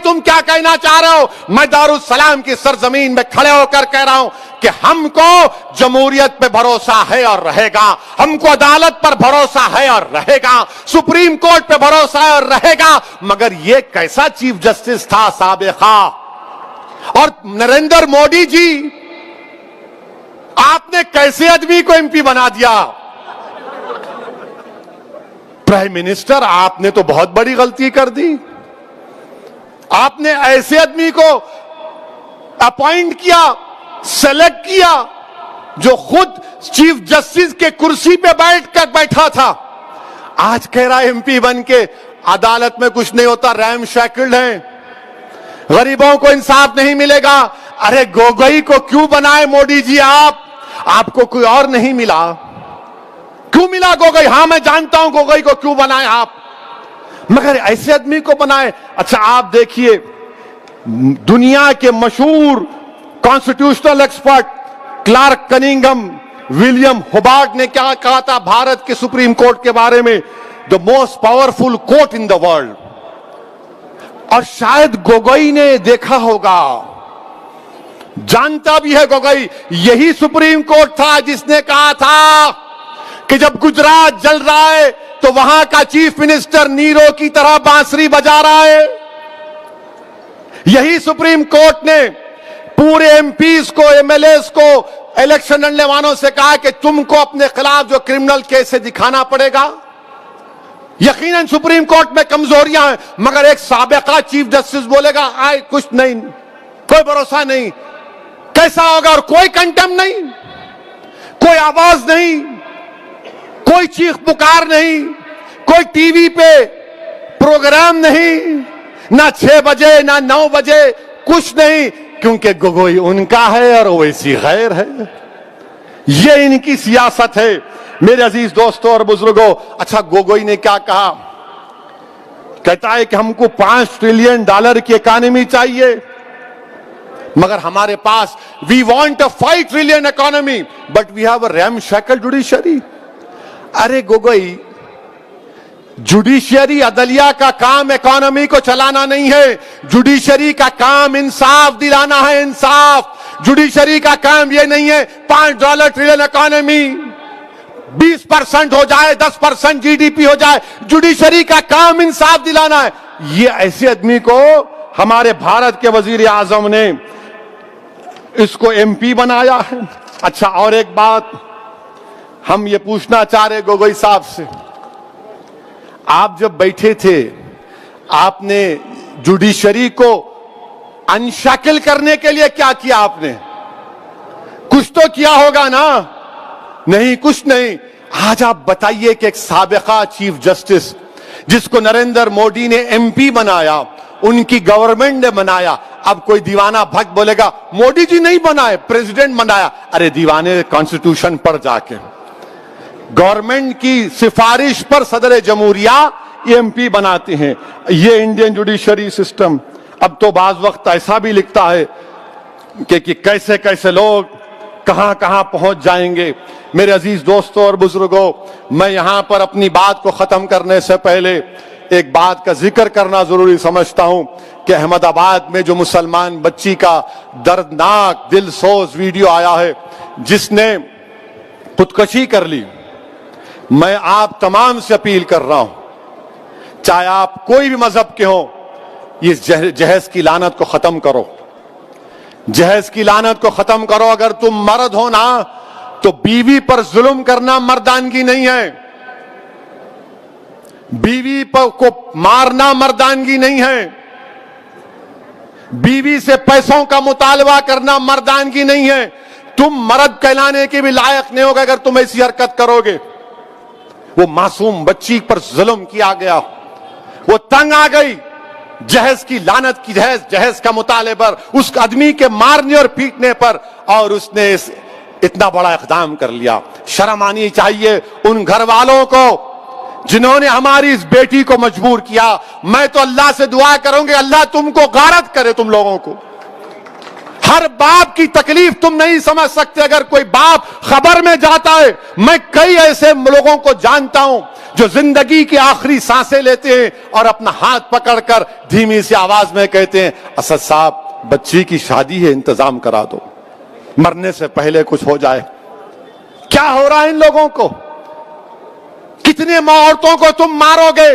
تم کیا کہنا چاہ رہے ہو؟ میں دارالسلام کی سرزمین میں کھڑے ہو کر کہہ رہا ہوں کہ ہم کو جمہوریت پہ بھروسہ ہے اور رہے گا، ہم کو عدالت پر بھروسہ ہے اور رہے گا، سپریم کورٹ پہ بھروسہ ہے اور رہے گا، مگر یہ کیسا چیف جسٹس تھا سابقہ؟ اور نریندر مودی جی، آپ نے کیسے آدمی کو ایم پی بنا دیا؟ پرائم منسٹر، آپ نے تو بہت بڑی غلطی کر دی. آپ نے ایسے آدمی کو اپوائنٹ کیا، سلیکٹ کیا، جو خود چیف جسٹس کے کرسی پہ بیٹھا تھا. آج کہہ رہا ہے ایم پی بن کے عدالت میں کچھ نہیں ہوتا، ریم شیکلڈ ہیں، غریبوں کو انصاف نہیں ملے گا. ارے گوگوئی کو کیوں بنائے مودی جی؟ آپ کو کوئی اور نہیں ملا؟ کیوں ملا گوگوئی؟ ہاں میں جانتا ہوں گوگوئی کو کیوں بنائے آپ، مگر ایسے آدمی کو بنائے. اچھا آپ دیکھیے، دنیا کے مشہور constitutional expert Clark Cunningham William Hobart نے کیا کہا تھا بھارت کے سپریم کورٹ کے بارے میں؟ The most powerful court in the world. اور شاید گوگوئی نے دیکھا ہوگا، جانتا بھی ہے گوگوئی، یہی سپریم کورٹ تھا جس نے کہا تھا کہ جب گجرات جل رہا ہے تو وہاں کا چیف منسٹر نیرو کی طرح بانسری بجا رہا ہے. یہی سپریم کورٹ نے پورے ایم پیز کو، ایم ایل ایز کو، الیکشن لڑنے والوں سے کہا کہ تم کو اپنے خلاف جو کرمنل کیس ہے دکھانا پڑے گا. یقیناً سپریم کورٹ میں کمزوریاں ہیں، مگر ایک سابقہ چیف جسٹس بولے گا کچھ نہیں، کوئی بھروسہ نہیں، کیسا ہوگا؟ اور کوئی کنٹم نہیں، کوئی آواز نہیں، کوئی چیخ پکار نہیں، کوئی ٹی وی پہ پروگرام نہیں، نہ 6 بجے نہ 9 بجے، کچھ نہیں، کیونکہ گوگوئی ان کا ہے اور ویسی غیر ہے. یہ ان کی سیاست ہے میرے عزیز دوستوں اور بزرگوں. اچھا گوگوئی نے کیا کہا؟ کہتا ہے کہ ہم کو $5 ٹریلین کی اکانومی چاہیے، مگر ہمارے پاس we want a $5 trillion economy but we have a ramshackle judiciary. Array Gogoi, judiciary عدلیہ کا کام اکانومی کو چلانا نہیں ہے، جوڈیشری کا کام انصاف دلانا ہے، انصاف. جوڈیشری کا کام یہ نہیں ہے $5 ٹریلین اکانومی 20% ہو جائے، 10% جی ڈی پی ہو جائے. جوڈیشری کا کام انصاف دلانا ہے. یہ ایسے آدمی کو ہمارے بھارت کے وزیر اعظم نے اس کو ایم پی بنایا ہے. اچھا اور ایک بات ہم یہ پوچھنا چاہ رہے گوگوئی صاحب سے، آپ جب بیٹھے تھے آپ نے جوڈیشری کو انشیکل کرنے کے لیے کیا کیا؟ آپ نے کچھ تو کیا ہوگا نا؟ نہیں، کچھ نہیں. آج آپ بتائیے کہ ایک سابقہ چیف جسٹس جس کو نریندر مودی نے ایم پی بنایا، ان کی گورنمنٹ نے بنایا، اب کوئی دیوانہ بھگ بولے گا مودی جی نہیں بنائے، پریزیڈنٹ بنایا. ارے دیوانے کانسٹیٹیوشن پر جا کے گورنمنٹ کی سفارش پر صدر جمہوریہ ایم پی بناتے ہیں. یہ انڈین جوڈیشری سسٹم. اب تو بعض وقت ایسا بھی لکھتا ہے کہ کیسے کیسے لوگ کہاں کہاں پہنچ جائیں گے. میرے عزیز دوستوں اور بزرگوں، میں یہاں پر اپنی بات کو ختم کرنے سے پہلے ایک بات کا ذکر کرنا ضروری سمجھتا ہوں کہ احمد آباد میں جو مسلمان بچی کا دردناک دل سوز ویڈیو آیا ہے جس نے خودکشی کر لی، میں آپ تمام سے اپیل کر رہا ہوں، چاہے آپ کوئی بھی مذہب کے ہوں، یہ جہیز کی لعنت کو ختم کرو، جہیز کی لعنت کو ختم کرو. اگر تم مرد ہو نا تو بیوی پر ظلم کرنا مردانگی نہیں ہے، بیوی کو مارنا مردانگی نہیں ہے، بیوی سے پیسوں کا مطالبہ کرنا مردانگی نہیں ہے. تم مرد کہلانے کے بھی لائق نہیں ہوگا اگر تم ایسی حرکت کرو گے. وہ معصوم بچی پر ظلم کیا گیا، وہ تنگ آ گئی جہیز کی لعنت کی، جہیز کا مطالبے پر، اس آدمی کے مارنے اور پیٹنے پر، اور اس نے اتنا بڑا اقدام کر لیا. شرم آنی چاہیے ان گھر والوں کو جنہوں نے ہماری اس بیٹی کو مجبور کیا. میں تو اللہ سے دعا کروں گی اللہ تم کو غارت کرے، تم لوگوں کو. ہر باپ کی تکلیف تم نہیں سمجھ سکتے. اگر کوئی باپ خبر میں جاتا ہے, میں کئی ایسے لوگوں کو جانتا ہوں جو زندگی کی آخری سانسیں لیتے ہیں اور اپنا ہاتھ پکڑ کر دھیمی سی آواز میں کہتے ہیں, اسد صاحب بچی کی شادی ہے, انتظام کرا دو, مرنے سے پہلے کچھ ہو جائے. کیا ہو رہا ہے ان لوگوں کو؟ کتنے عورتوں کو تم مارو گے؟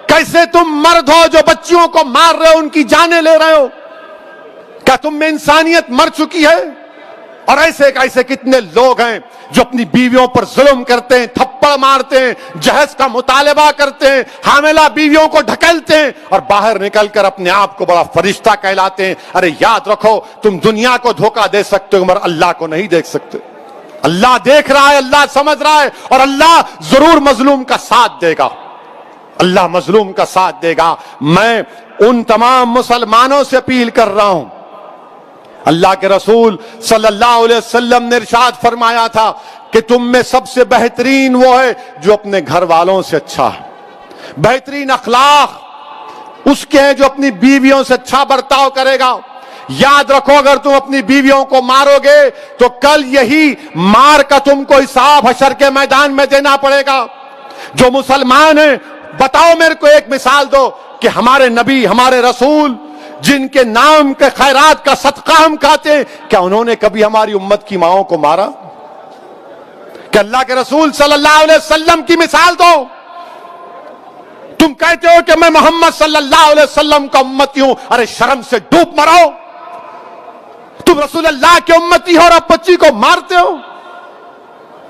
کیسے تم مرد ہو جو بچیوں کو مار رہے ہو, ان کی جانیں لے رہے ہو؟ کیا تم میں انسانیت مر چکی ہے؟ اور ایسے کتنے لوگ ہیں جو اپنی بیویوں پر ظلم کرتے ہیں, تھپڑ مارتے ہیں, جہیز کا مطالبہ کرتے ہیں, حاملہ بیویوں کو ڈھکیلتے ہیں اور باہر نکل کر اپنے آپ کو بڑا فرشتہ کہلاتے ہیں. ارے یاد رکھو, تم دنیا کو دھوکہ دے سکتے ہو مگر اللہ کو نہیں دیکھ سکتے. اللہ دیکھ رہا ہے, اللہ سمجھ رہا ہے, اور اللہ ضرور مظلوم کا ساتھ دے گا. اللہ مظلوم کا ساتھ دے گا. میں ان تمام مسلمانوں سے اپیل کر رہا ہوں, اللہ کے رسول صلی اللہ علیہ وسلم نے ارشاد فرمایا تھا کہ تم میں سب سے بہترین وہ ہے جو اپنے گھر والوں سے اچھا ہے. بہترین اخلاق اس کے ہیں جو اپنی بیویوں سے اچھا برتاؤ کرے گا. یاد رکھو, اگر تم اپنی بیویوں کو مارو گے تو کل یہی مار کا تم کو حساب حشر کے میدان میں دینا پڑے گا. جو مسلمان ہیں, بتاؤ میرے کو ایک مثال دو کہ ہمارے نبی, ہمارے رسول جن کے نام کے خیرات کا صدقہ ہم کھاتے ہیں, کیا انہوں نے کبھی ہماری امت کی ماؤں کو مارا؟ کہ اللہ کے رسول صلی اللہ علیہ وسلم کی مثال دو. تم کہتے ہو کہ میں محمد صلی اللہ علیہ وسلم کا امتی ہوں, ارے شرم سے ڈوب مرو. تم رسول اللہ کے امتی ہو اور اب بچی کو مارتے ہو,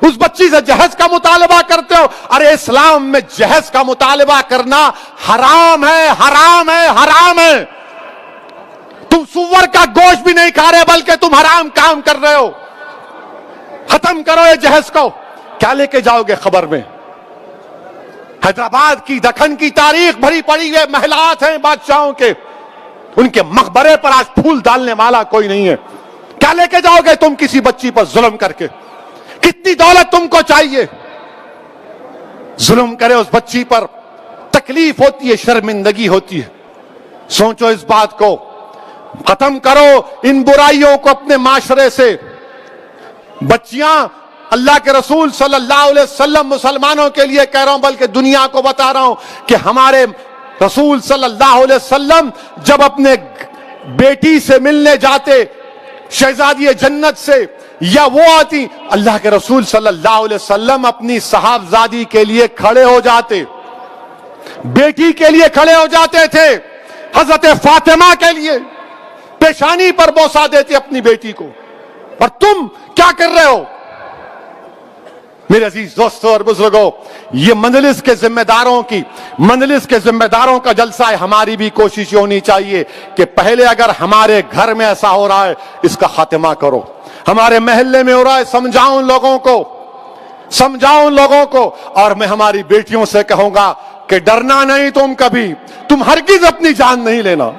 اس بچی سے جہیز کا مطالبہ کرتے ہو. ارے اسلام میں جہیز کا مطالبہ کرنا حرام ہے, حرام ہے, حرام ہے. تم سور کا گوشت بھی نہیں کھا رہے بلکہ تم حرام کام کر رہے ہو. ختم کرو یہ جہیز کو. کیا لے کے جاؤ گے خبر میں؟ حیدرآباد کی, دکن کی تاریخ بھری پڑی ہوئے محلات ہیں بادشاہوں کے, ان کے مقبرے پر آج پھول ڈالنے والا کوئی نہیں ہے. کیا لے کے جاؤ گے تم کسی بچی پر ظلم کر کے؟ کتنی دولت تم کو چاہیے؟ ظلم کرے اس بچی پر, تکلیف ہوتی ہے, شرمندگی ہوتی ہے. سوچو اس بات کو, ختم کرو ان برائیوں کو اپنے معاشرے سے. بچیاں, اللہ کے رسول صلی اللہ علیہ وسلم مسلمانوں کے لیے کہہ رہا ہوں بلکہ دنیا کو بتا رہا ہوں کہ ہمارے رسول صلی اللہ علیہ وسلم جب اپنے بیٹی سے ملنے جاتے, شہزادی جنت سے, یا وہ آتی, اللہ کے رسول صلی اللہ علیہ وسلم اپنی صاحبزادی کے لیے کھڑے ہو جاتے, بیٹی کے لیے کھڑے ہو جاتے تھے. حضرت فاطمہ کے لیے پیشانی پر بوسہ دیتے اپنی بیٹی کو. اور تم کیا کر رہے ہو؟ میرے عزیز دوستوں اور بزرگوں, یہ مجلس کے ذمہ داروں کا جلسہ ہے. ہماری بھی کوشش یہ ہونی چاہیے کہ پہلے اگر ہمارے گھر میں ایسا ہو رہا ہے اس کا خاتمہ کرو. ہمارے محلے میں ہو رہا ہے, سمجھاؤ ان لوگوں کو. اور میں ہماری بیٹیوں سے کہوں گا کہ ڈرنا نہیں تم کبھی, تم ہرگز اپنی جان نہیں لینا,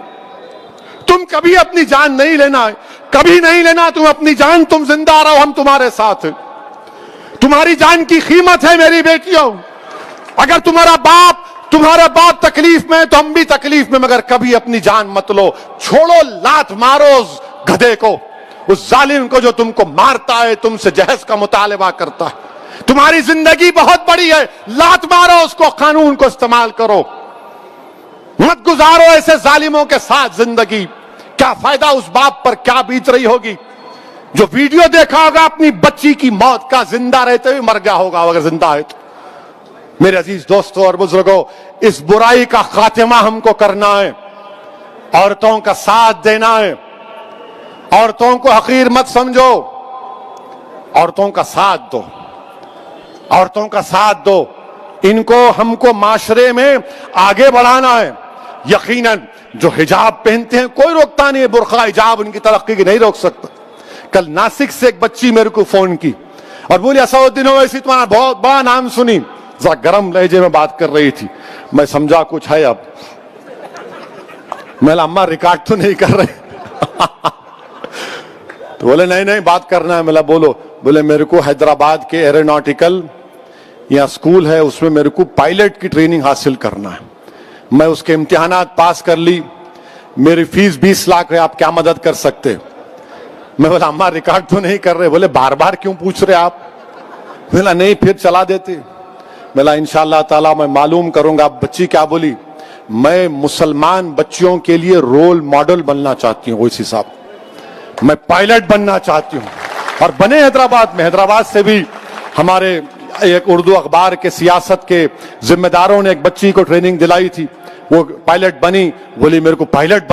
تم کبھی اپنی جان نہیں لینا, کبھی نہیں لینا تم اپنی جان. تم زندہ رہو, ہم تمہارے ساتھ ہیں. تمہاری جان کی قیمت ہے میری بیٹیوں. اگر تمہارا باپ تکلیف میں ہے تو ہم بھی تکلیف میں, مگر کبھی اپنی جان مت لو. چھوڑو, لات مارو اس گدھے کو, اس ظالم کو جو تم کو مارتا ہے, تم سے جہیز کا مطالبہ کرتا ہے. تمہاری زندگی بہت بڑی ہے, لات مارو اس کو, قانون کو استعمال کرو. مت گزارو ایسے ظالموں کے ساتھ زندگی. کیا فائدہ اس باپ پر, کیا بیت رہی ہوگی جو ویڈیو دیکھا ہوگا اپنی بچی کی موت کا, زندہ رہتے ہوئے مر گیا ہوگا اگر زندہ ہے تو. میرے عزیز دوستوں اور بزرگوں, اس برائی کا خاتمہ ہم کو کرنا ہے, عورتوں کا ساتھ دینا ہے. عورتوں کو حقیر مت سمجھو, عورتوں کا ساتھ دو, عورتوں کا ساتھ دو. ان کو, ہم کو معاشرے میں آگے بڑھانا ہے. یقیناً جو حجاب پہنتے ہیں کوئی روکتا نہیں ہے, برقع حجاب ان کی ترقی کی نہیں روک سکتا. کل ناسک سے ایک بچی میرے کو فون کی اور بولی اسدالدین اویسی تمہارا بہت بڑا نام سنی, ذرا گرم لہجے میں بات کر رہی تھی. میں سمجھا کچھ ہے. اب میں اماں ریکارڈ تو نہیں کر رہے تو بولے نہیں بات کرنا ہے. میں بولو. بولے میرے کو حیدرآباد کے ایروناٹیکل یا اسکول ہے, اس میں میرے کو پائلٹ کی ٹریننگ حاصل کرنا ہے. میں اس کے امتحانات پاس کر لی, میری فیس 20 لاکھ ہے, آپ کیا مدد کر سکتے؟ میں بولا اماں ریکارڈ تو نہیں کر رہے. بولے بار بار کیوں پوچھ رہے آپ؟ بولا نہیں پھر چلا دیتے. بولا انشاءاللہ تعالی میں معلوم کروں گا. بچی کیا بولی؟ میں مسلمان بچیوں کے لیے رول ماڈل بننا چاہتی ہوں. اویسی صاحب میں پائلٹ بننا چاہتی ہوں. اور بنے حیدرآباد میں. حیدرآباد سے بھی ہمارے ایک اردو اخبار کے سیاست کے ذمہ داروں نے ایک بچی کو ٹریننگ دلائی تھی, وہ پائلٹ بنی. بولی میرے کو پائلٹ